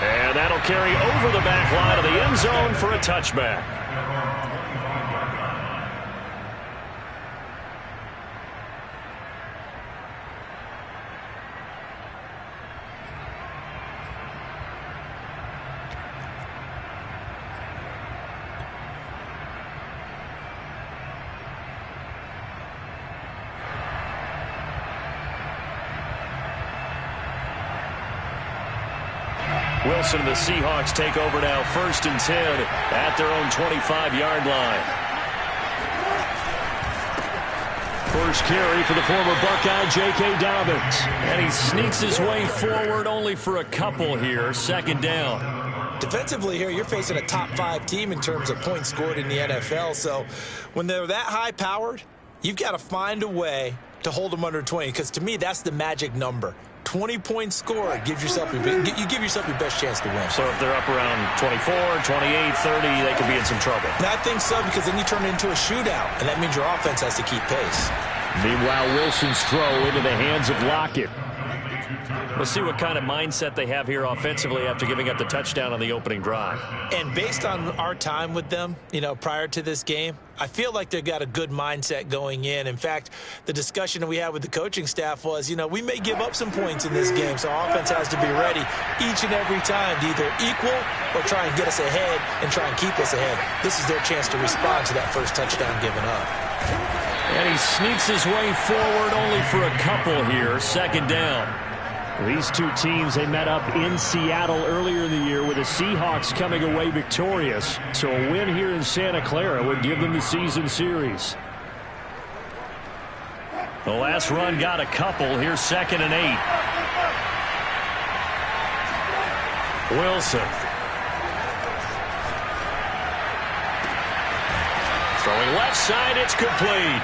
And that'll carry over the back line of the end zone for a touchback. Wilson and the Seahawks take over now, 1st and 10 at their own 25-yard line. First carry for the former Buckeye, J.K. Dobbins. And he sneaks his way forward only for a couple here, 2nd down. Defensively here, you're facing a top 5 team in terms of points scored in the NFL. So when they're that high-powered, you've got to find a way to hold them under 20, because to me, that's the magic number. 20 points scored gives yourself you give yourself your best chance to win. So if they're up around 24, 28, 30, they could be in some trouble. And I think so, because then you turn it into a shootout, and that means your offense has to keep pace. Meanwhile, Wilson's throw into the hands of Lockett. We'll see what kind of mindset they have here offensively after giving up the touchdown on the opening drive. And based on our time with them, prior to this game, I feel like they've got a good mindset going in. In fact, the discussion that we had with the coaching staff was, we may give up some points in this game, so our offense has to be ready each and every time to either equal or try and get us ahead and try and keep us ahead. This is their chance to respond to that first touchdown given up. And he sneaks his way forward only for a couple here, 2nd down. These two teams, they met up in Seattle earlier in the year with the Seahawks coming away victorious. So a win here in Santa Clara would give them the season series. The last run got a couple. Here's 2nd and 8. Wilson. Throwing left side, it's complete.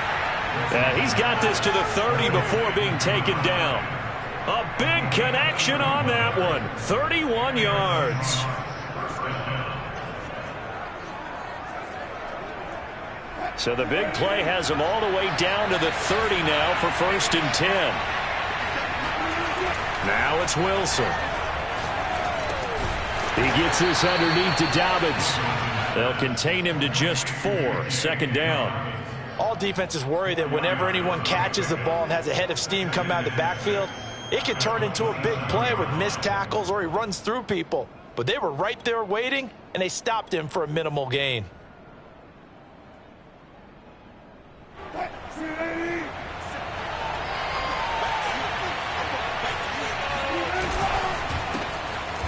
And he's got this to the 30 before being taken down. A big connection on that one. 31 yards. So the big play has him all the way down to the 30 now for 1st and 10. Now it's Wilson. He gets this underneath to Dobbins. They'll contain him to just 4. 2nd down. All defenses worry that whenever anyone catches the ball and has a head of steam come out of the backfield, it could turn into a big play with missed tackles or he runs through people. But they were right there waiting, and they stopped him for a minimal gain.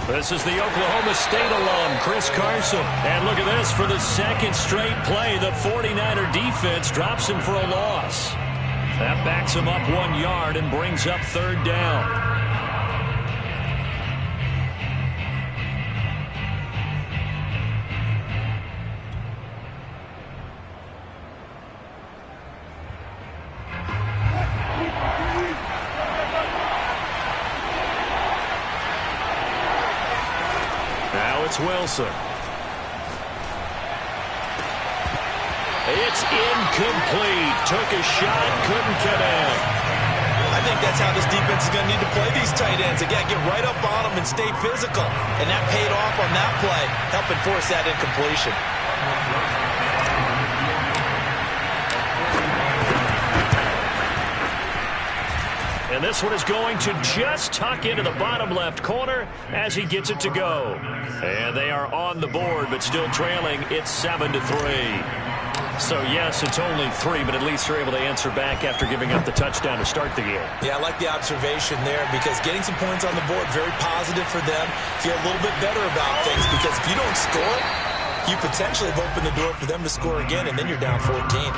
This is the Oklahoma State alum, Chris Carson. And look at this, for the 2nd straight play, the 49er defense drops him for a loss. That backs him up 1 yard and brings up 3rd down. Now it's Wilson. It's incomplete. Took a shot, couldn't connect. I think that's how this defense is going to need to play these tight ends. They got to get right up on them and stay physical. And that paid off on that play, helping force that incompletion. And this one is going to just tuck into the bottom left corner as he gets it to go. And they are on the board, but still trailing. It's 7-3. So, yes, it's only 3, but at least they're able to answer back after giving up the touchdown to start the game. Yeah, I like the observation there, because getting some points on the board, very positive for them. Feel a little bit better about things, because if you don't score, you potentially have opened the door for them to score again, and then you're down 14.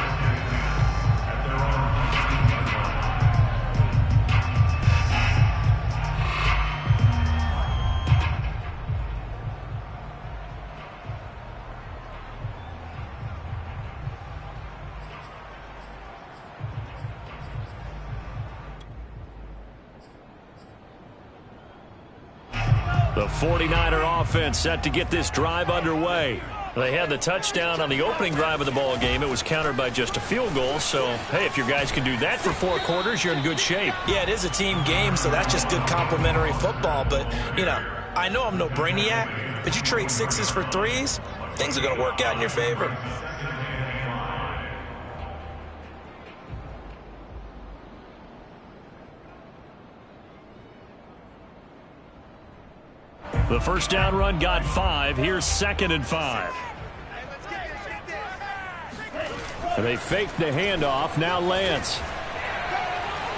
The 49er offense set to get this drive underway. They had the touchdown on the opening drive of the ball game. It was countered by just a field goal. So, hey, if your guys can do that for 4 quarters, you're in good shape. Yeah, it is a team game, so that's just good complementary football. But, I know I'm no brainiac, but you trade sixes for threes, things are going to work out in your favor. The first down run got 5. Here's 2nd and 5. And they fake the handoff. Now Lance.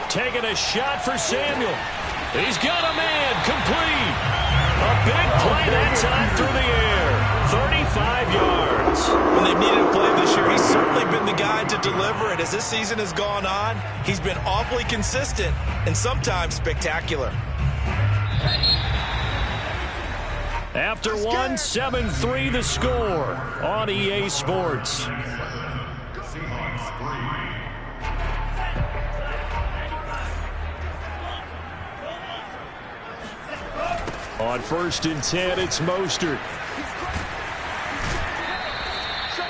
Taking a shot for Samuel. He's got a man. Complete. A big play that time through the air. 35 yards. When they've needed a play this year, he's certainly been the guy to deliver it. As this season has gone on, he's been awfully consistent and sometimes spectacular. After 1, 7-3 the score on EA Sports. On 1st and 10, it's Mostert.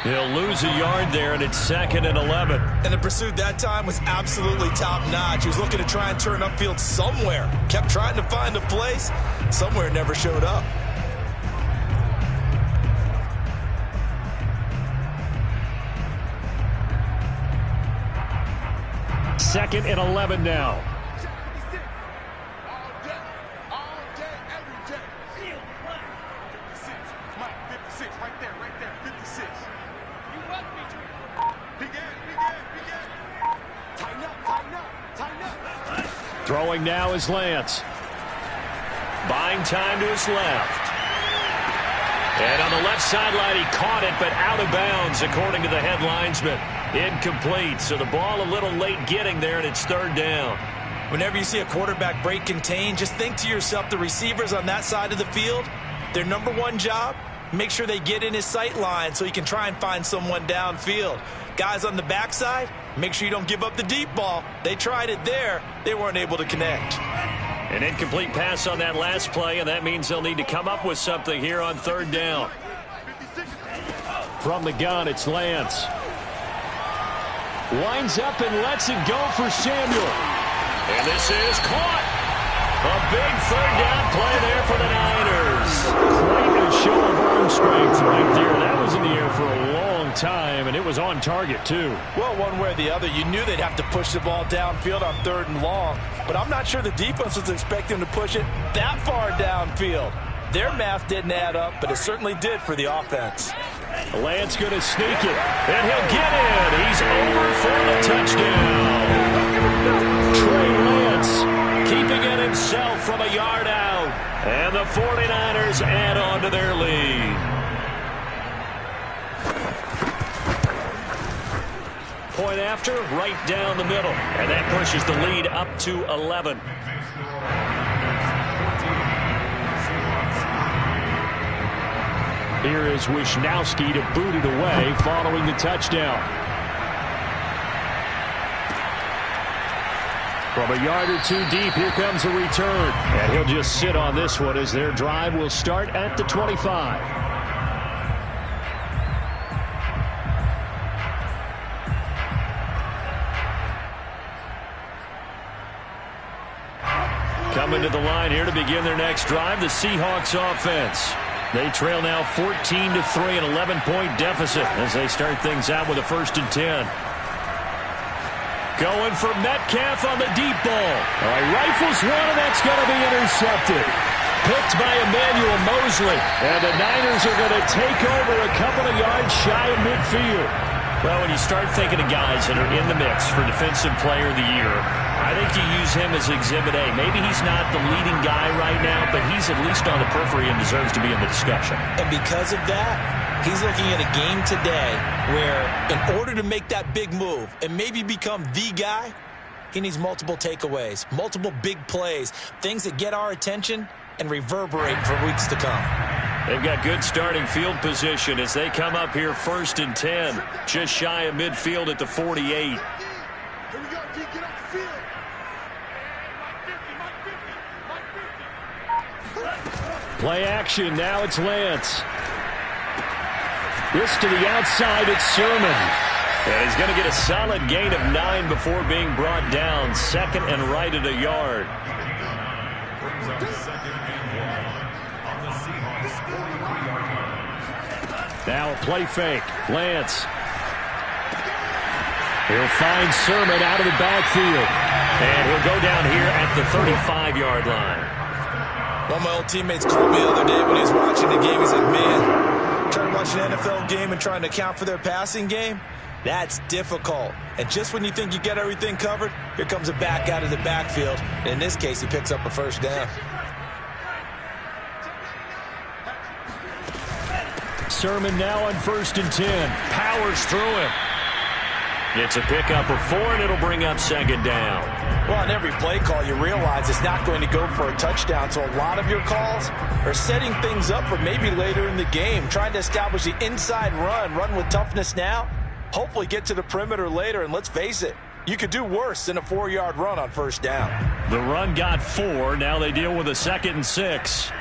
He'll lose a yard there, and it's 2nd and 11. And the pursuit that time was absolutely top-notch. He was looking to try and turn upfield somewhere. Kept trying to find a place. Somewhere never showed up. Second and 11 now. Throwing now is Lance. Buying time to his left. And on the left sideline, he caught it, but out of bounds, according to the head linesman. Incomplete, so the ball a little late getting there, and it's 3rd down. Whenever you see a quarterback break contain, just think to yourself, the receivers on that side of the field, their number one job, make sure they get in his sight line so he can try and find someone downfield. Guys on the backside, make sure you don't give up the deep ball. They tried it there. They weren't able to connect. An incomplete pass on that last play, and that means they'll need to come up with something here on 3rd down. From the gun, it's Lance. Winds up and lets it go for Samuel. And this is caught. A big 3rd down play there for the Niners. Quite a show of arm strength right there. That was in the air for a long time, and it was on target, too. Well, one way or the other, you knew they'd have to push the ball downfield on 3rd and long, but I'm not sure the defense was expecting to push it that far downfield. Their math didn't add up, but it certainly did for the offense. Lance going to sneak it, and he'll get in. He's over for the touchdown. Trey Lance keeping it himself from a yard out, and the 49ers add on to their lead. Point after, right down the middle, and that pushes the lead up to 11. Here is Wisnowski to boot it away following the touchdown. From a yard or two deep, here comes a return. And he'll just sit on this one as their drive will start at the 25. Coming to the line here to begin their next drive, the Seahawks offense. They trail now 14-3, an 11-point deficit as they start things out with a 1st and 10. Going for Metcalf on the deep ball. All right, rifles one, and that's going to be intercepted. Picked by Emmanuel Mosley. And the Niners are going to take over a couple of yards shy of midfield. Well, when you start thinking of guys that are in the mix for Defensive Player of the Year, I think you use him as Exhibit A. Maybe he's not the leading guy right now, but he's at least on the periphery and deserves to be in the discussion. And because of that, he's looking at a game today where in order to make that big move and maybe become the guy, he needs multiple takeaways, multiple big plays, things that get our attention and reverberate for weeks to come. They've got good starting field position as they come up here 1st and 10, just shy of midfield at the 48. Play action, now it's Lance. This to the outside, it's Sermon. And he's going to get a solid gain of 9 before being brought down. 2nd and right at a yard. Now a play fake. Lance. He'll find Sermon out of the backfield. And he'll go down here at the 35-yard line. One of my old teammates called me the other day when he was watching the game. He's like, man, trying to watch an NFL game and trying to account for their passing game, that's difficult. And just when you think you get everything covered, here comes a back out of the backfield. And in this case, he picks up a first down. Sermon now on 1st and 10. Powers through him. It's a pickup of 4, and it'll bring up 2nd down. Well, on every play call, you realize it's not going to go for a touchdown. So a lot of your calls are setting things up for maybe later in the game, trying to establish the inside run with toughness now, hopefully get to the perimeter later. And let's face it, you could do worse than a 4-yard run on 1st down. The run got 4. Now they deal with a 2nd and 6.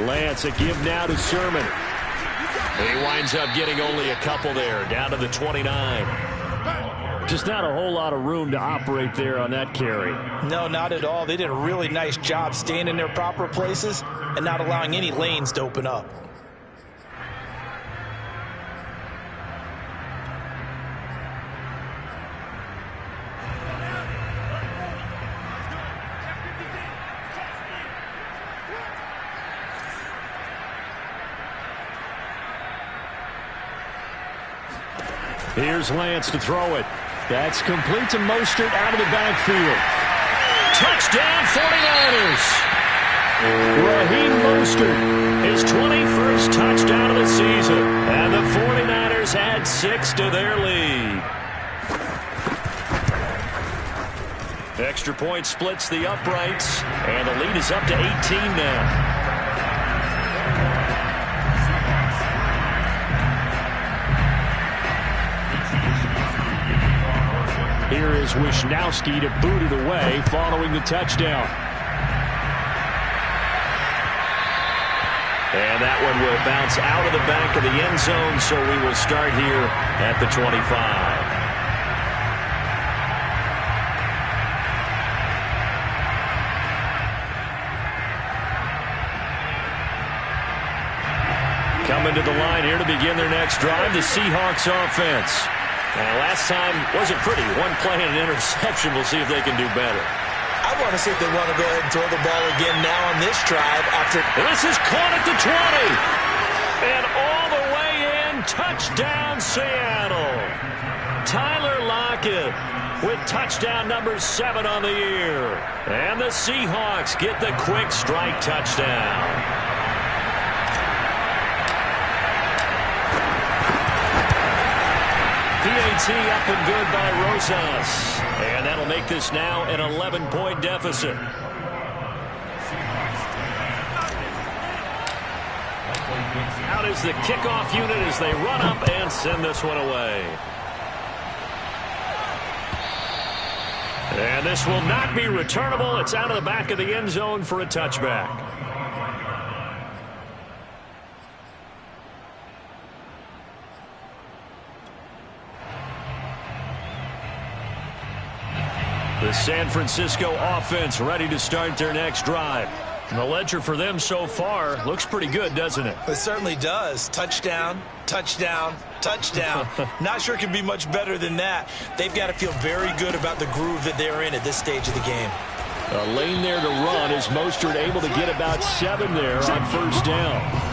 Lance, a give now to Sermon. He winds up getting only a couple there, down to the 29. Just not a whole lot of room to operate there on that carry. No, not at all. They did a really nice job staying in their proper places and not allowing any lanes to open up. Here's Lance to throw it. That's complete to Mostert out of the backfield. Touchdown 49ers. Raheem Mostert, his 21st touchdown of the season. And the 49ers add 6 to their lead. Extra point splits the uprights, and the lead is up to 18 now. Here is Wisnowski to boot it away following the touchdown. And that one will bounce out of the back of the end zone, so we will start here at the 25. Coming to the line here to begin their next drive, the Seahawks offense. Last time wasn't pretty. One play and an interception. We'll see if they can do better. I want to see if they want to go ahead and throw the ball again now on this drive after. And this is caught at the 20. And all the way in. Touchdown, Seattle. Tyler Lockett with touchdown number 7 on the year. And the Seahawks get the quick strike touchdown. PAT up and good by Rosas. And that'll make this now an 11-point deficit. Out is the kickoff unit as they run up and send this one away. And this will not be returnable. It's out of the back of the end zone for a touchback. The San Francisco offense ready to start their next drive. And the ledger for them so far looks pretty good, doesn't it? It certainly does. Touchdown, touchdown, touchdown. Not sure it can be much better than that. They've got to feel very good about the groove that they're in at this stage of the game. A lane there to run as Mostert able to get about 7 there on 1st down.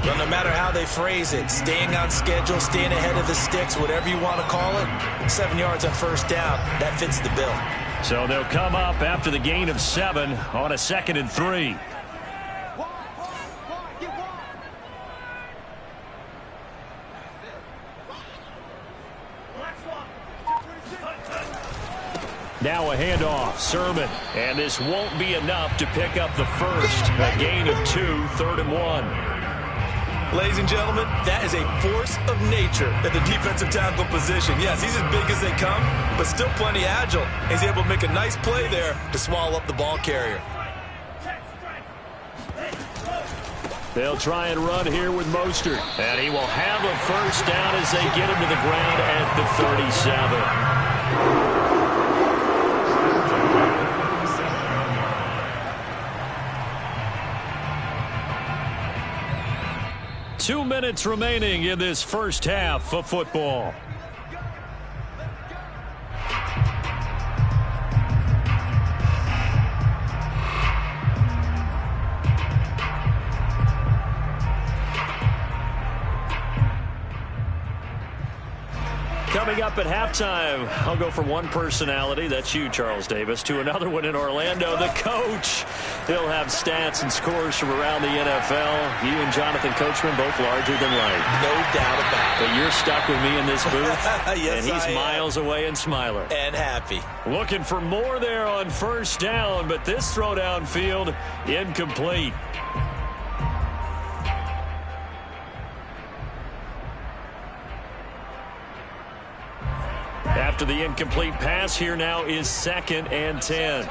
Well, no matter how they phrase it, staying on schedule, staying ahead of the sticks, whatever you want to call it, 7 yards on 1st down, that fits the bill. So they'll come up after the gain of 7 on a 2nd and 3. Now a handoff, Sermon, and this won't be enough to pick up the first. A gain of 2, 3rd and 1. Ladies and gentlemen, that is a force of nature at the defensive tackle position. Yes, he's as big as they come, but still plenty agile. He's able to make a nice play there to swallow up the ball carrier. They'll try and run here with Mostert. And he will have a first down as they get him to the ground at the 37. 2 minutes remaining in this first half of football. Coming up at halftime, I'll go from one personality, that's you, Charles Davis, to another one in Orlando, the coach. He'll have stats and scores from around the NFL. You and Jonathan Coachman both larger than life. No doubt about it. But you're stuck with me in this booth. Yes, and he's miles away and smiling. And happy. Looking for more there on first down, but this throw downfield incomplete. After the incomplete pass, here now is 2nd and 10.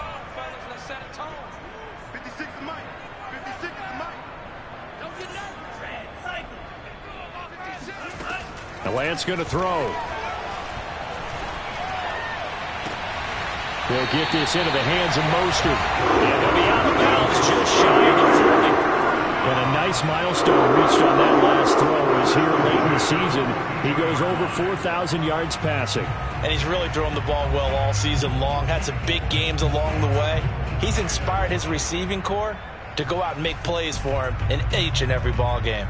Now Lance going to throw. He'll get this into the hands of Mostert. And he'll be out of bounds just shy of the 40. And a nice milestone reached on that last throw as here late in the season, he goes over 4,000 yards passing. And he's really thrown the ball well all season long. Had some big games along the way. He's inspired his receiving corps to go out and make plays for him in each and every ball game.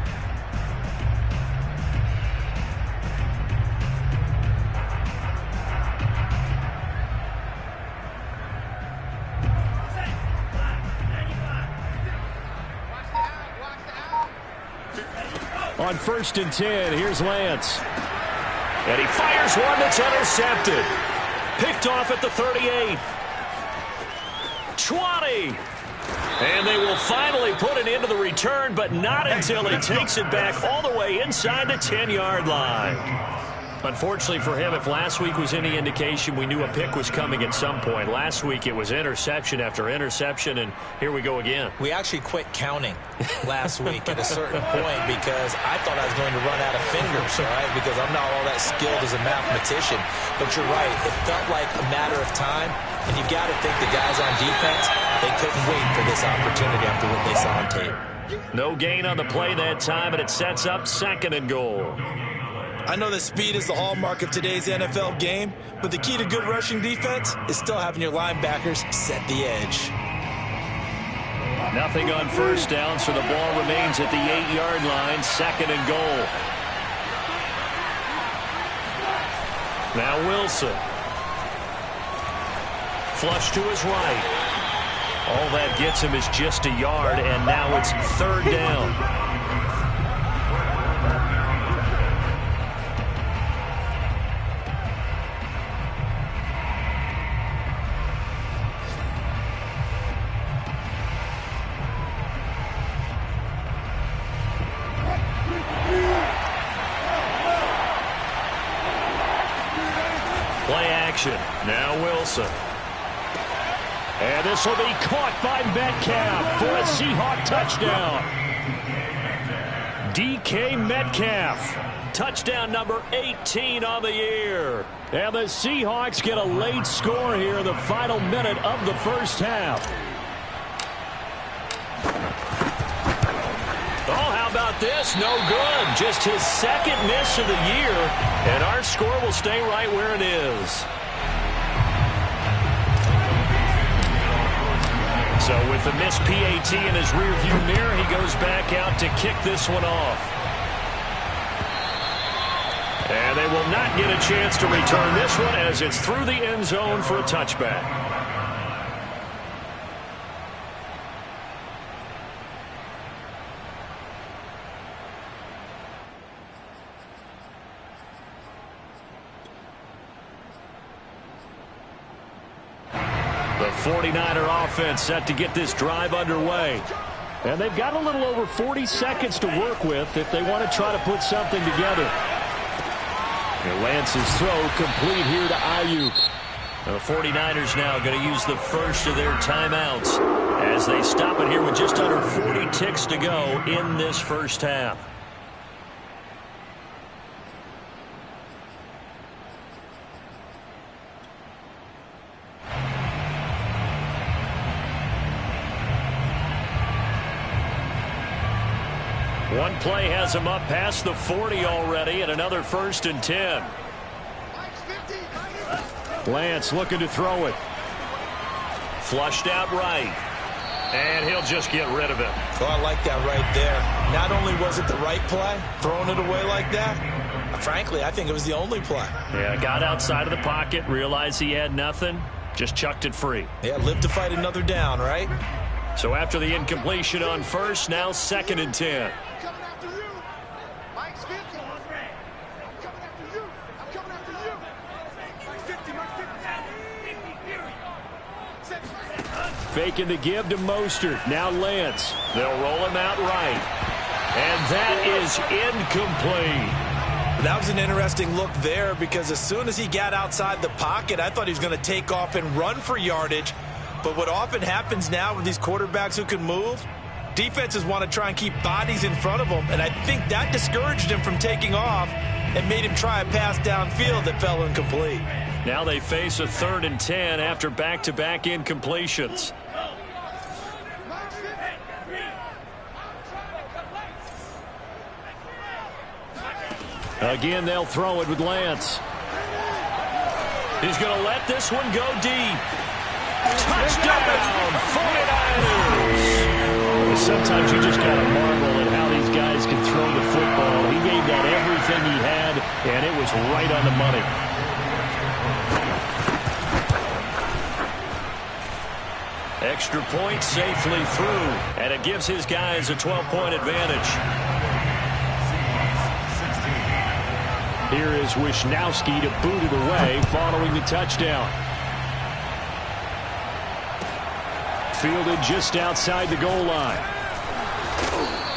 On 1st and 10, here's Lance. And he fires one that's intercepted. Picked off at the 38. 20. And they will finally put it into the return, but not until he takes it back all the way inside the 10-yard line. Unfortunately for him, if last week was any indication, we knew a pick was coming at some point. Last week it was interception after interception, and here we go again. We actually quit counting last week at a certain point because I thought I was going to run out of fingers, all right, because I'm not all that skilled as a mathematician. But you're right. It felt like a matter of time, and you've got to think the guys on defense, they couldn't wait for this opportunity after what they saw on tape. No gain on the play that time, and it sets up 2nd and goal. I know that speed is the hallmark of today's NFL game, but the key to good rushing defense is still having your linebackers set the edge. Nothing on first down, so the ball remains at the 8-yard line, 2nd and goal. Now Wilson. Flush to his right. All that gets him is just a yard, and now it's 3rd down. Play action. Now Wilson. And this will be caught by Metcalf for a Seahawk touchdown. DK Metcalf. Touchdown number 18 on the year. And the Seahawks get a late score here in the final minute of the first half. Oh, how about this? No good. Just his 2nd miss of the year. And our score will stay right where it is. So with the missed PAT in his rearview mirror, he goes back out to kick this one off. And they will not get a chance to return this one as it's through the end zone for a touchback. The 49er offense set to get this drive underway. And they've got a little over 40 seconds to work with if they want to try to put something together. And Lance's throw complete here to Ayuk. The 49ers now going to use the first of their timeouts as they stop it here with just under 40 ticks to go in this first half. One play has him up past the 40 already, and another 1st and 10. Lance looking to throw it. Flushed out right. And he'll just get rid of it. Oh, I like that right there. Not only was it the right play, throwing it away like that, frankly, I think it was the only play. Yeah, got outside of the pocket, realized he had nothing, just chucked it free. Yeah, live to fight another down, right? So after the incompletion on first, now 2nd and 10. Faking the give to Mostert. Now Lance. They'll roll him out right. And that is incomplete. That was an interesting look there because as soon as he got outside the pocket, I thought he was going to take off and run for yardage. But what often happens now with these quarterbacks who can move, defenses want to try and keep bodies in front of them. And I think that discouraged him from taking off and made him try a pass downfield that fell incomplete. Now they face a 3rd and 10 after back-to-back incompletions. Again, they'll throw it with Lance. He's going to let this one go deep. Touchdown, 49ers! Sometimes you just got to marvel at how these guys can throw the football. He gave that everything he had, and it was right on the money. Extra point safely through, and it gives his guys a 12-point advantage. Here is Wisnowski to boot it away following the touchdown. Fielded just outside the goal line.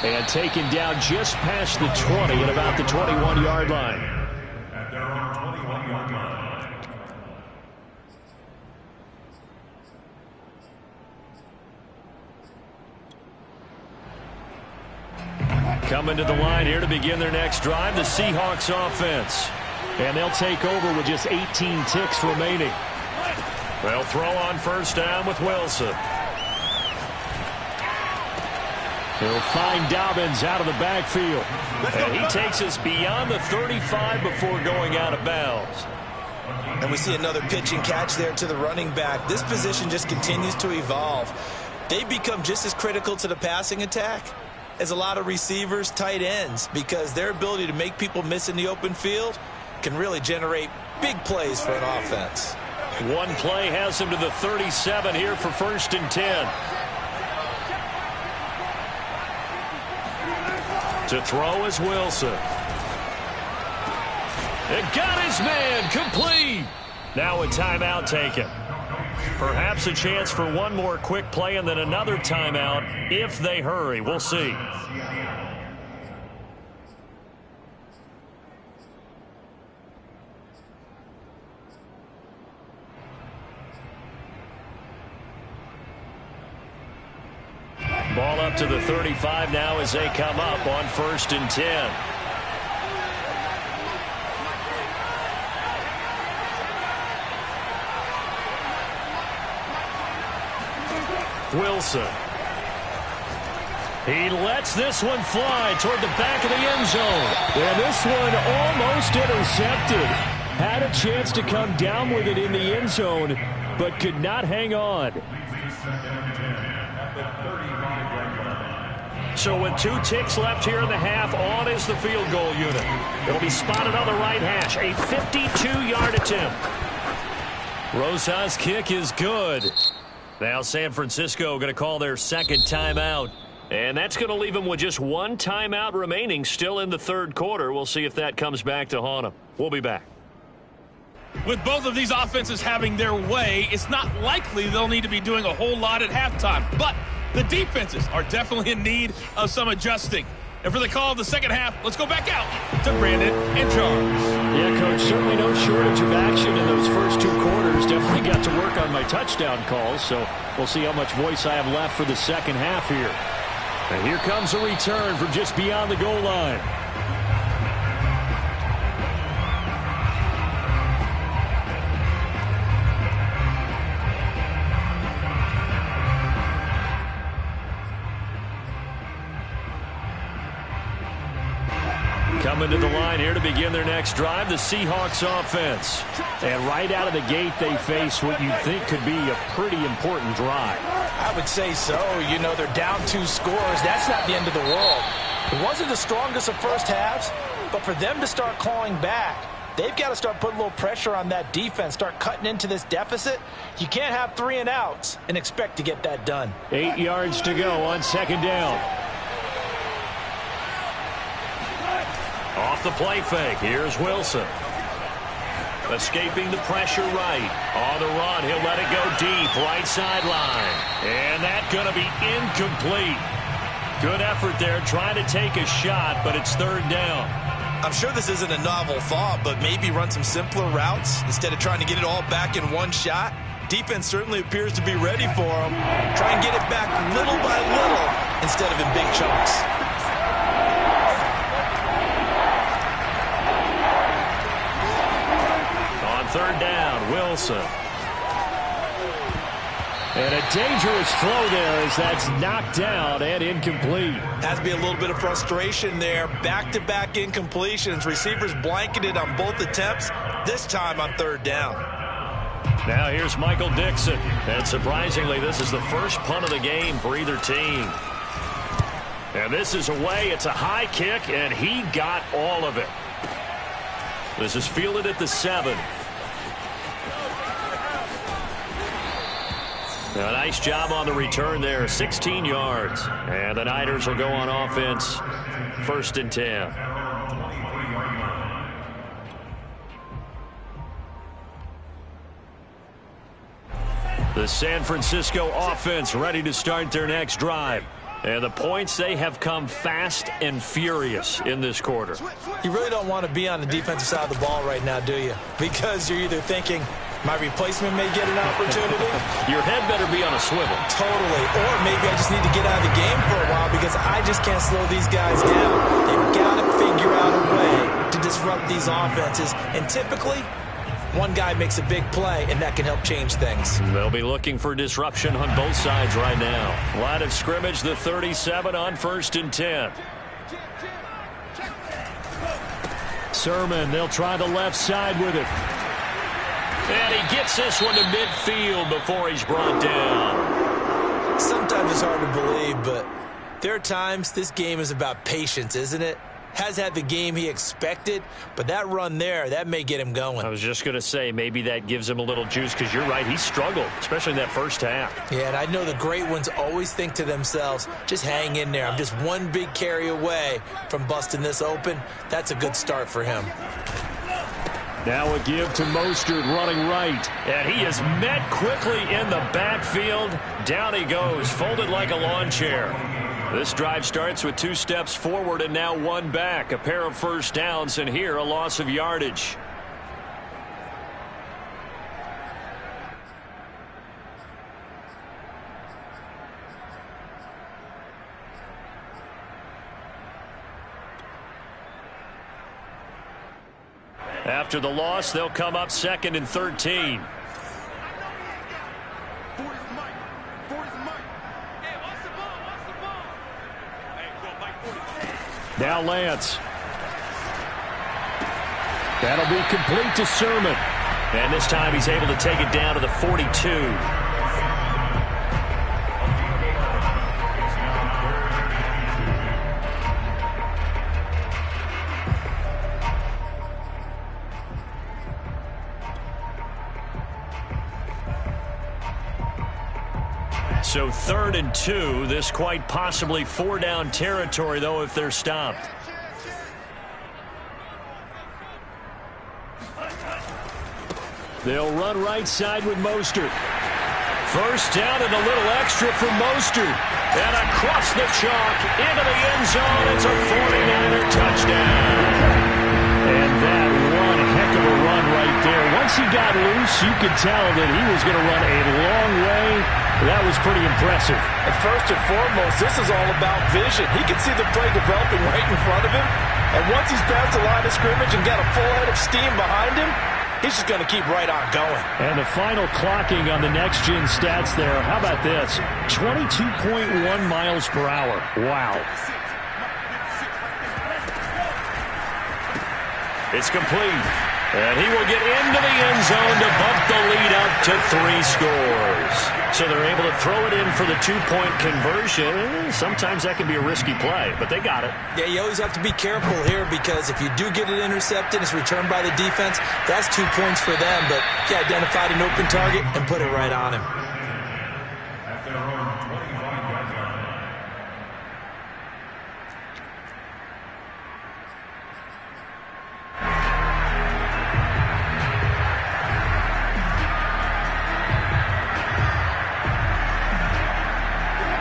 And taken down just past the 20 at about the 21-yard line. Coming to the line here to begin their next drive, the Seahawks offense. And they'll take over with just 18 ticks remaining. They'll throw on first down with Wilson. He'll find Dobbins out of the backfield. And he takes us beyond the 35 before going out of bounds. And we see another pitch and catch there to the running back. This position just continues to evolve. They become just as critical to the passing attack as a lot of receivers, tight ends, because their ability to make people miss in the open field can really generate big plays for an offense. One play has him to the 37 here for 1st and 10. To throw is Wilson. It got his man complete. Now a timeout taken. Perhaps a chance for one more quick play and then another timeout if they hurry. We'll see. Ball up to the 35 now as they come up on 1st and 10. Wilson. He lets this one fly toward the back of the end zone. And this one almost intercepted. Had a chance to come down with it in the end zone, but could not hang on. So with 2 ticks left here in the half, on is the field goal unit. It'll be spotted on the right hash. A 52-yard attempt. Rosa's kick is good. Now San Francisco going to call their 2nd timeout. And that's going to leave them with just 1 timeout remaining still in the 3rd quarter. We'll see if that comes back to haunt them. We'll be back. With both of these offenses having their way, it's not likely they'll need to be doing a whole lot at halftime. But the defenses are definitely in need of some adjusting. And for the call of the second half, let's go back out to Brandon and Charles. Yeah, Coach, certainly no shortage of action in those first 2 quarters. Definitely got to work on my touchdown calls, so we'll see how much voice I have left for the second half here. And here comes a return from just beyond the goal line. Coming to the line here to begin their next drive, the Seahawks offense. And right out of the gate, they face what you think could be a pretty important drive. I would say so. You know, they're down 2 scores. That's not the end of the world. It wasn't the strongest of first halves, but for them to start clawing back, they've got to start putting a little pressure on that defense, start cutting into this deficit. You can't have 3 and outs and expect to get that done. 8 yards to go on second down. Off the play fake, here's Wilson. Escaping the pressure right. On the run, he'll let it go deep, right sideline. And that's going to be incomplete. Good effort there, trying to take a shot, but it's third down. I'm sure this isn't a novel thought, but maybe run some simpler routes instead of trying to get it all back in one shot. Defense certainly appears to be ready for them. Try and get it back little by little instead of in big chunks. Third down, Wilson. And a dangerous throw there as that's knocked down and incomplete. Has to be a little bit of frustration there. Back-to-back incompletions. Receivers blanketed on both attempts, this time on third down. Now here's Michael Dixon. And surprisingly, this is the first punt of the game for either team. And this is away. It's a high kick, and he got all of it. This is fielded at the 7. A nice job on the return there, 16 yards. And the Niners will go on offense, 1st and 10. The San Francisco offense ready to start their next drive. And the points, they have come fast and furious in this quarter. You really don't want to be on the defensive side of the ball right now, do you? Because you're either thinking, my replacement may get an opportunity. Your head better be on a swivel. Totally. Or maybe I just need to get out of the game for a while because I just can't slow these guys down. They've got to figure out a way to disrupt these offenses. And typically, one guy makes a big play, and that can help change things. They'll be looking for disruption on both sides right now. Line of scrimmage, the 37 on 1st and 10. Sermon, they'll try the left side with it. And he gets this one to midfield before he's brought down. Sometimes it's hard to believe, but there are times this game is about patience, isn't it? Has had the game he expected, but that run there, that may get him going. I was just going to say, maybe that gives him a little juice, because you're right, he struggled, especially in that first half. Yeah, and I know the great ones always think to themselves, just hang in there. I'm just one big carry away from busting this open. That's a good start for him. Now a give to Mostert running right. And he is met quickly in the backfield. Down he goes, folded like a lawn chair. This drive starts with 2 steps forward and now 1 back. A pair of first downs, and here a loss of yardage. After the loss, they'll come up 2nd and 13. Now Lance. That'll be complete to Sermon. And this time he's able to take it down to the 42. So 3rd and 2. This quite possibly 4-down territory, though, if they're stopped. They'll run right side with Mostert. First down and a little extra for Mostert. And across the chalk into the end zone. It's a 49er touchdown. And that one heck of a run right there. Once he got loose, you could tell that he was going to run a long way. That was pretty impressive. And first and foremost, this is all about vision. He can see the play developing right in front of him. And once he's past the line of scrimmage and got a full head of steam behind him, he's just going to keep right on going. And the final clocking on the next-gen stats there, how about this? 22.1 miles per hour. Wow. It's complete. And he will get into the end zone to bump the lead up to 3 scores. So they're able to throw it in for the 2-point conversion. Sometimes that can be a risky play, but they got it. Yeah, you always have to be careful here because if you do get it intercepted, it's returned by the defense, that's 2 points for them. But he identified an open target and put it right on him.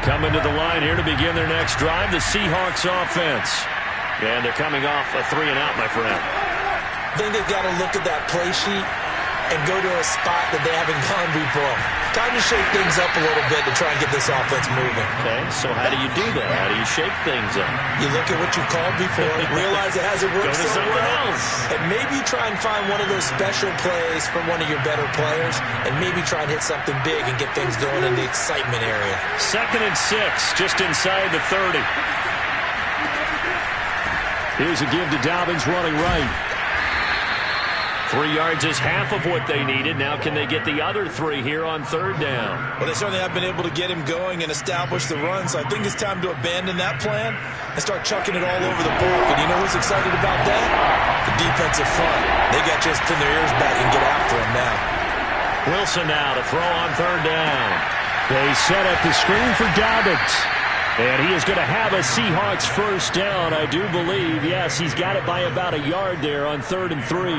Coming to the line here to begin their next drive, the Seahawks offense. And they're coming off a 3-and-out, my friend. I think they've got to look at that play sheet and go to a spot that they haven't gone before. Time to shake things up a little bit to try and get this offense moving. Okay, so how do you do that? How do you shake things up? You look at what you called before, realize it hasn't worked so well, and maybe try and find one of those special plays from one of your better players, and maybe try and hit something big and get things going in the excitement area. 2nd and 6, just inside the 30. Here's a give to Dobbins running right. 3 yards is half of what they needed. Now can they get the other 3 here on 3rd down? Well, they certainly have been able to get him going and establish the run, so I think it's time to abandon that plan and start chucking it all over the board. And you know who's excited about that? The defensive front. They got just pin their ears back and get after him now. Wilson now to throw on 3rd down. They set up the screen for Dobbins. And he is going to have a Seahawks first down, I do believe. Yes, he's got it by about a yard there on 3rd and 3.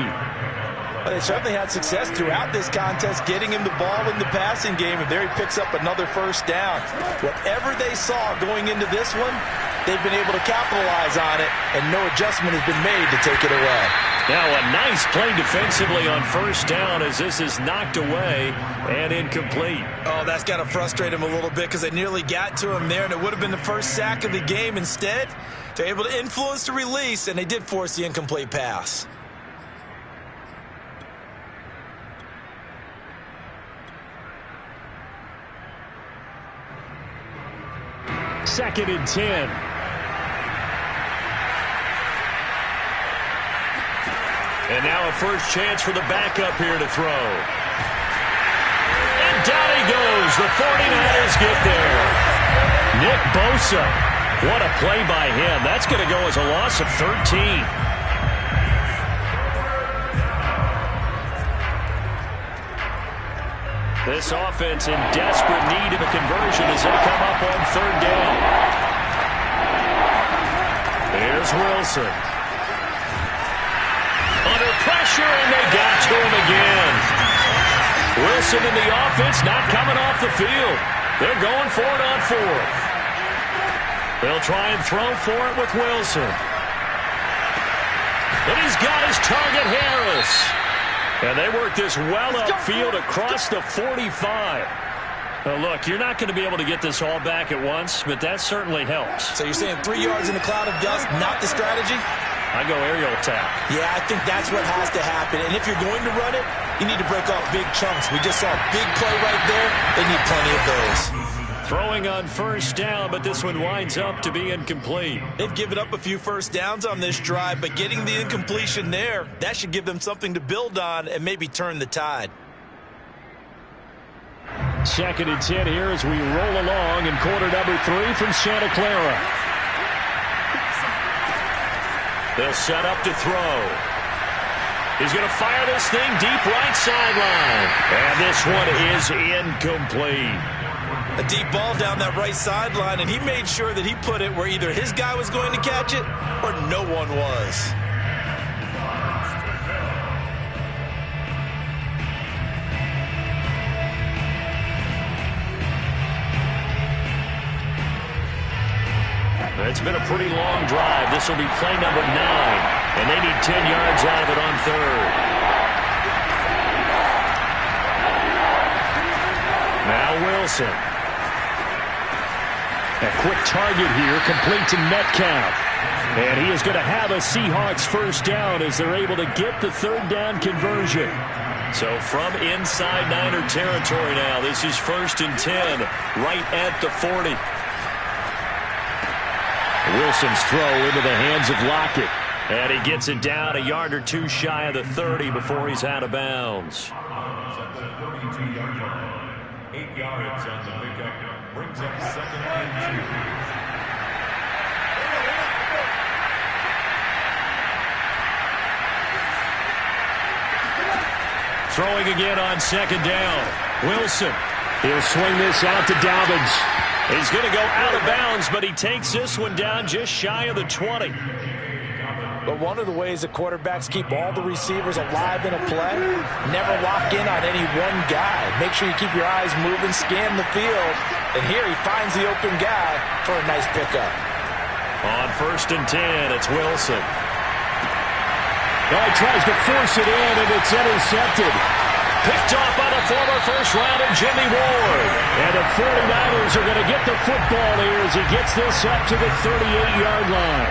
Well, they certainly had success throughout this contest, getting him the ball in the passing game, and there he picks up another first down. Whatever they saw going into this one, they've been able to capitalize on it, and no adjustment has been made to take it away. Now a nice play defensively on 1st down as this is knocked away and incomplete. Oh, that's got to frustrate him a little bit because they nearly got to him there, and it would have been the first sack of the game. Instead, they're able to influence the release, and they did force the incomplete pass. 2nd and 10. And now a first chance for the backup here to throw. And down he goes. The 49ers get there. Nick Bosa. What a play by him. That's going to go as a loss of 13. This offense in desperate need of a conversion as they come up on 3rd down. Here's Wilson. Under pressure, and they got to him again. Wilson and the offense not coming off the field. They're going for it on 4th. They'll try and throw for it with Wilson. And he's got his target, Harris. And they work this well upfield across the 45. Now look, you're not going to be able to get this all back at once, but that certainly helps. So you're saying 3 yards in a cloud of dust, not the strategy? I go aerial attack. Yeah, I think that's what has to happen. And if you're going to run it, you need to break off big chunks. We just saw a big play right there. They need plenty of those. Throwing on 1st down, but this one winds up to be incomplete. They've given up a few first downs on this drive, but getting the incompletion there, that should give them something to build on and maybe turn the tide. 2nd and 10 here as we roll along in quarter number 3 from Santa Clara. They'll set up to throw. He's going to fire this thing deep right sideline. And this one is incomplete. A deep ball down that right sideline, and he made sure that he put it where either his guy was going to catch it or no one was. It's been a pretty long drive. This will be play number 9, and they need 10 yards out of it on third. Now Wilson. A quick target here, complete to Metcalf. And he is going to have a Seahawks first down as they're able to get the third down conversion. So from inside Niner territory now, this is 1st and 10, right at the 40. Wilson's throw into the hands of Lockett. And he gets it down a yard or two shy of the 30 before he's out of bounds. 32-yard line. 8 yards on the pickup. Brings up 2nd and 2. Throwing again on 2nd down. Wilson. He'll swing this out to Dobbins. He's going to go out of bounds, but he takes this one down just shy of the 20. But one of the ways that quarterbacks keep all the receivers alive in a play, never lock in on any one guy. Make sure you keep your eyes moving, scan the field, and here he finds the open guy for a nice pickup. On 1st and 10, it's Wilson. He tries to force it in, and it's intercepted. Picked off by the former first rounder, Jimmy Ward. And the 49ers are going to get the football here as he gets this up to the 38-yard line.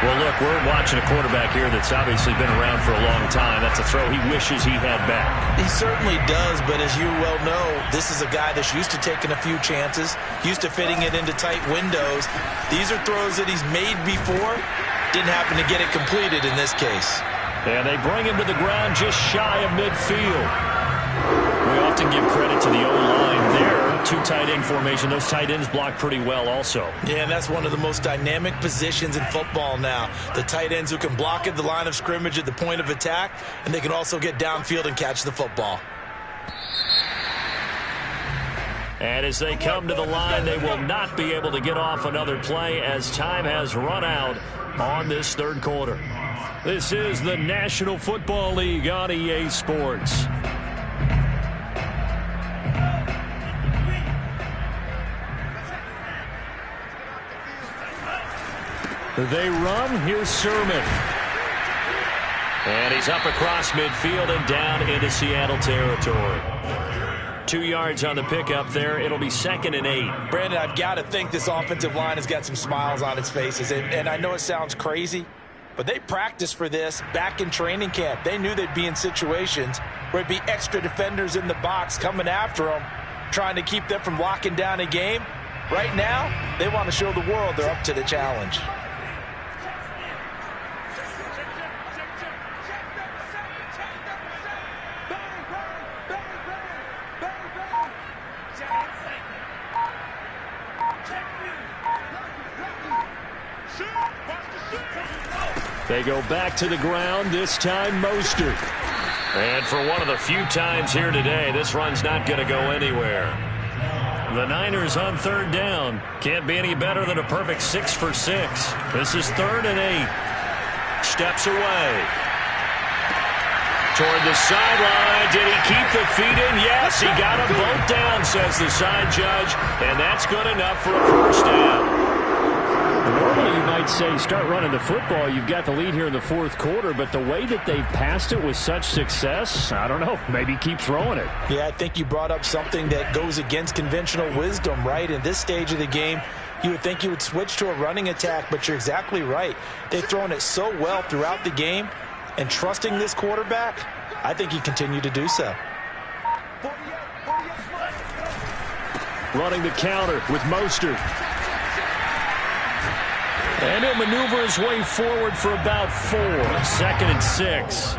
Well, look, we're watching a quarterback here that's obviously been around for a long time. That's a throw he wishes he had back. He certainly does, but as you well know, this is a guy that's used to taking a few chances, used to fitting it into tight windows. These are throws that he's made before. Didn't happen to get it completed in this case. And they bring him to the ground just shy of midfield. We often give credit to the O-line there. 2 tight end formation. Those tight ends block pretty well also. Yeah, and that's one of the most dynamic positions in football now. The tight ends who can block at the line of scrimmage at the point of attack, and they can also get downfield and catch the football. And as they come to the line, they will not be able to get off another play as time has run out on this third quarter. This is the National Football League on EA Sports. They run. Here's Sermon. And he's up across midfield and down into Seattle territory. 2 yards on the pickup there. It'll be 2nd and 8. Brandon, I've got to think this offensive line has got some smiles on its faces. And I know it sounds crazy, but they practiced for this back in training camp. They knew they'd be in situations where it'd be extra defenders in the box coming after them, trying to keep them from locking down a game. Right now, they want to show the world they're up to the challenge. They go back to the ground, this time Mostert. And for one of the few times here today, this run's not going to go anywhere. The Niners on 3rd down. Can't be any better than a perfect 6 for 6. This is 3rd and 8. Steps away. Toward the sideline. Did he keep the feet in? Yes, he got them both down, says the side judge. And that's good enough for a first down. Normally, you might say start running the football. You've got the lead here in the 4th quarter, but the way that they've passed it with such success, I don't know, maybe keep throwing it. Yeah, I think you brought up something that goes against conventional wisdom, right? In this stage of the game, you would think you would switch to a running attack, but you're exactly right. They've thrown it so well throughout the game, and trusting this quarterback, I think he continued to do so. Running the counter with Mostert. And he'll maneuver his way forward for about 4. 2nd and 6.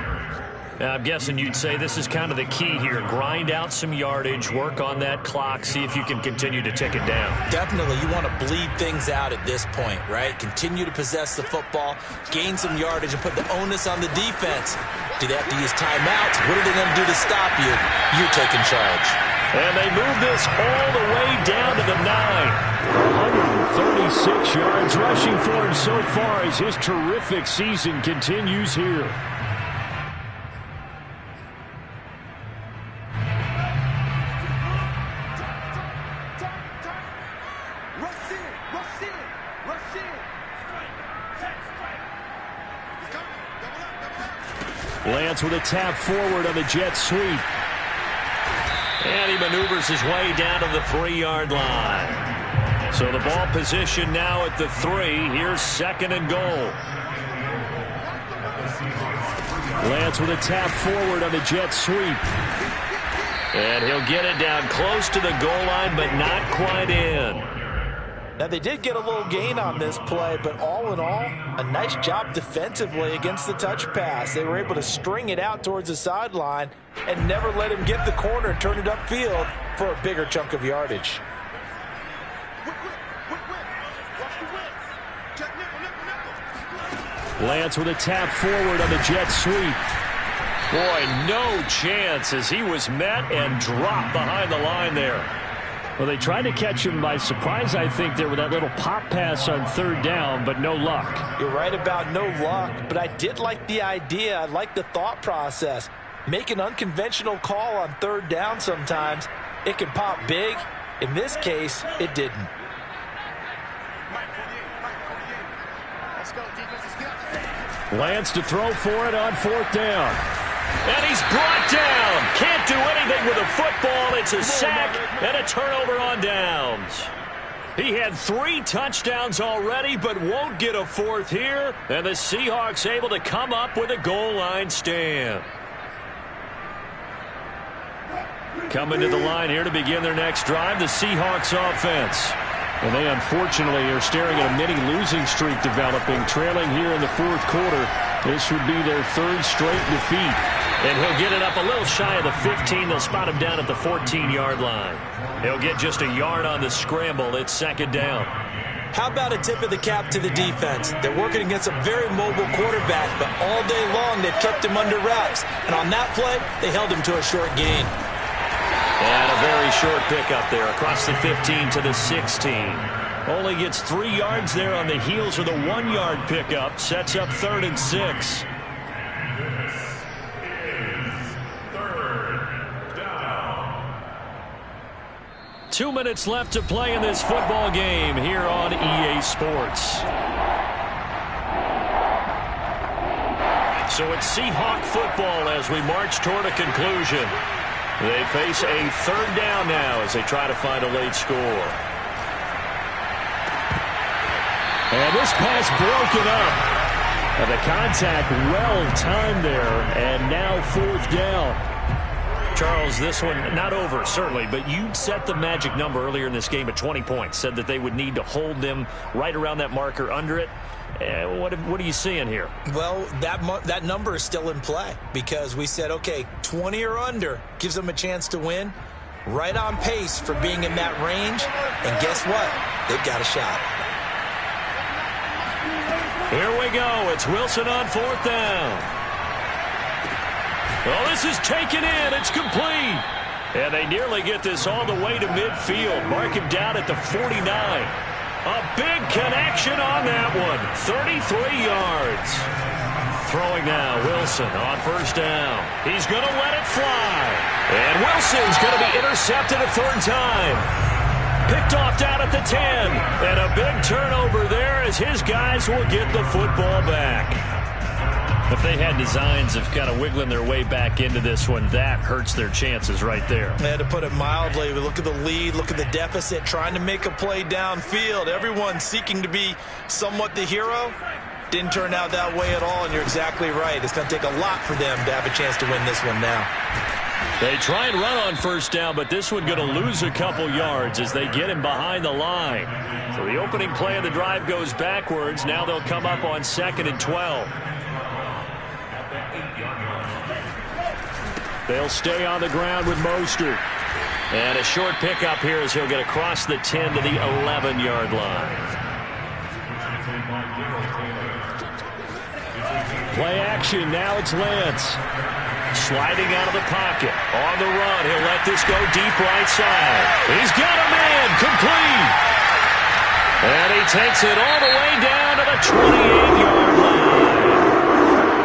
Now, I'm guessing you'd say this is kind of the key here. Grind out some yardage, work on that clock, see if you can continue to tick it down. Definitely. You want to bleed things out at this point, right? Continue to possess the football, gain some yardage, and put the onus on the defense. Do they have to use timeouts? What are they going to do to stop you? You're taking charge. And they move this all the way down to the 9. 136 yards rushing for him so far as his terrific season continues here. Rush in! Lance with a tap forward on the jet sweep. And he maneuvers his way down to the 3-yard line. So the ball position now at the 3. Here's 2nd and goal. Lance with a tap forward on the jet sweep. And he'll get it down close to the goal line, but not quite in. Now, they did get a little gain on this play, but all in all, a nice job defensively against the touch pass. They were able to string it out towards the sideline and never let him get the corner and turn it upfield for a bigger chunk of yardage. Lance with a tap forward on the jet sweep. Boy, no chance as he was met and dropped behind the line there. Well, they tried to catch him by surprise, I think, there with that little pop pass on 3rd down, but no luck. You're right about no luck, but I did like the idea. I like the thought process. Make an unconventional call on 3rd down sometimes. It can pop big. In this case, it didn't. Lance to throw for it on 4th down. And he's brought down. Can't do anything with a football. It's a sack and a turnover on downs. He had 3 touchdowns already, but won't get a 4th here. And the Seahawks able to come up with a goal line stand. Coming to the line here to begin their next drive, the Seahawks offense. And they unfortunately are staring at a mini losing streak developing, trailing here in the 4th quarter. This would be their 3rd straight defeat. And he'll get it up a little shy of the 15. They'll spot him down at the 14-yard line. He'll get just a yard on the scramble. It's 2nd down. How about a tip of the cap to the defense? They're working against a very mobile quarterback, but all day long they've kept him under wraps. And on that play, they held him to a short gain. And a very short pickup there across the 15 to the 16. Only gets 3 yards there on the heels of the 1-yard pickup. Sets up 3rd and 6. 2 minutes left to play in this football game here on EA Sports. So it's Seahawk football as we march toward a conclusion. They face a 3rd down now as they try to find a late score. And this pass broken up. And the contact well timed there, and now 4th down. Charles, this one not over, certainly, but you set the magic number earlier in this game at 20 points. Said that they would need to hold them right around that marker under it. What are you seeing here? Well, that number is still in play because we said, okay, 20 or under gives them a chance to win. Right on pace for being in that range. And guess what? They've got a shot. Here we go. It's Wilson on 4th down. Well, this is taken in. It's complete. And they nearly get this all the way to midfield. Mark him down at the 49. A big connection on that one. 33 yards. Throwing now, Wilson on 1st down. He's going to let it fly. And Wilson's going to be intercepted a 3rd time. Picked off down at the 10. And a big turnover there as his guys will get the football back. If they had designs of kind of wiggling their way back into this one, that hurts their chances right there. To put it mildly, we look at the lead, look at the deficit, trying to make a play downfield. Everyone seeking to be somewhat the hero. Didn't turn out that way at all, and you're exactly right. It's going to take a lot for them to have a chance to win this one now. They try and run on 1st down, but this one going to lose a couple yards as they get him behind the line. So the opening play of the drive goes backwards. Now they'll come up on 2nd and 12. They'll stay on the ground with Mostert. And a short pickup here as he'll get across the 10 to the 11-yard line. Play action. Now it's Lance. Sliding out of the pocket. On the run. He'll let this go deep right side. He's got a man. Complete. And he takes it all the way down to the 28-yard line.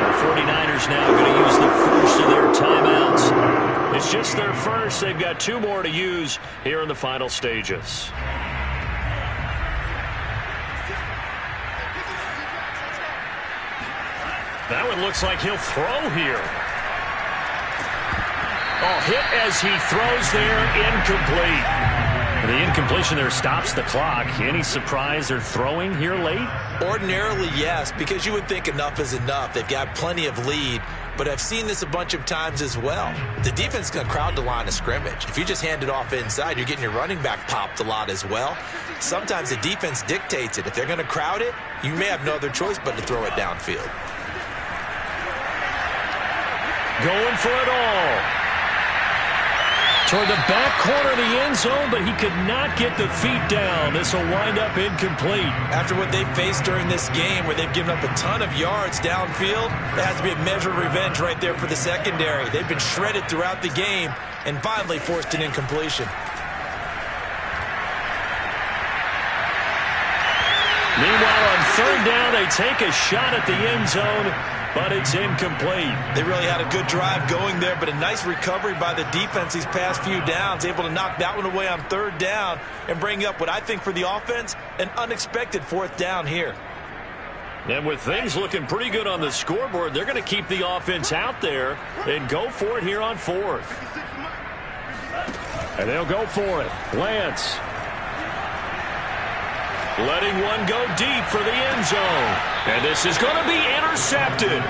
The 49ers now going to use the first of their timeouts. It's just their first. They've got 2 more to use here in the final stages. That one looks like he'll throw here. Oh, hit as he throws there, incomplete. The incompletion there stops the clock. Any surprise they're throwing here late? Ordinarily, yes, because you would think enough is enough. They've got plenty of lead, but I've seen this a bunch of times as well. The defense is going to crowd the line of scrimmage. If you just hand it off inside, you're getting your running back popped a lot as well. Sometimes the defense dictates it. If they're going to crowd it, you may have no other choice but to throw it downfield. Going for it all. Toward the back corner of the end zone, but he could not get the feet down. This will wind up incomplete. After what they faced during this game where they've given up a ton of yards downfield, that has to be a measure of revenge right there for the secondary. They've been shredded throughout the game and finally forced an incompletion. Meanwhile, on third down, they take a shot at the end zone, but it's incomplete. They really had a good drive going there, but a nice recovery by the defense these past few downs, able to knock that one away on third down and bring up what I think for the offense, an unexpected fourth down here. And with things looking pretty good on the scoreboard, they're going to keep the offense out there and go for it here on fourth. And they'll go for it. Lance. Letting one go deep for the end zone. And this is going to be intercepted.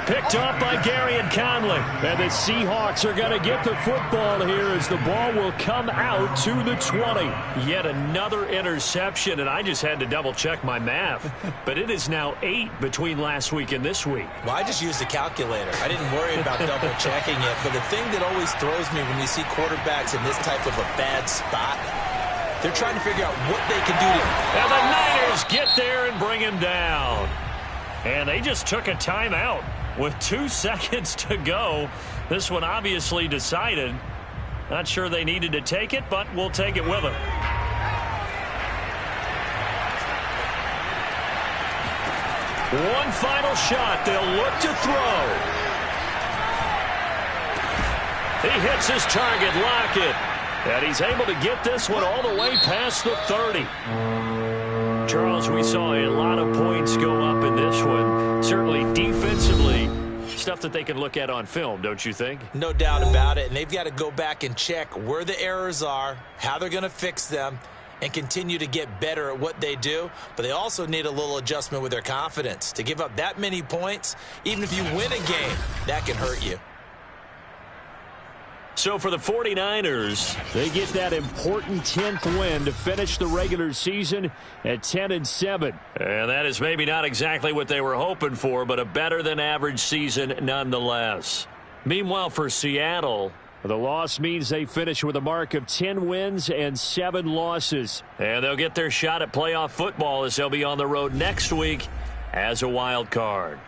Picked off by Gary and Conley. And the Seahawks are going to get the football here as the ball will come out to the 20. Yet another interception, and I just had to double-check my math. But it is now 8 between last week and this week. Well, I just used a calculator. I didn't worry about double-checking it. But the thing that always throws me when you see quarterbacks in this type of a bad spot, they're trying to figure out what they can do to... And the Niners get there and bring him down. And they just took a timeout with 2 seconds to go. This one obviously decided. Not sure they needed to take it, but we'll take it with them. One final shot. They'll look to throw. He hits his target, Lockett. And he's able to get this one all the way past the 30. Charles, we saw a lot of points go up in this one. Certainly defensively, stuff that they can look at on film, don't you think? No doubt about it. And they've got to go back and check where the errors are, how they're going to fix them, and continue to get better at what they do. But they also need a little adjustment with their confidence. To give up that many points, even if you win a game, that can hurt you. So for the 49ers, they get that important 10th win to finish the regular season at 10-7. And that is maybe not exactly what they were hoping for, but a better than average season nonetheless. Meanwhile, for Seattle, the loss means they finish with a mark of 10 wins and 7 losses. And they'll get their shot at playoff football as they'll be on the road next week as a wild card.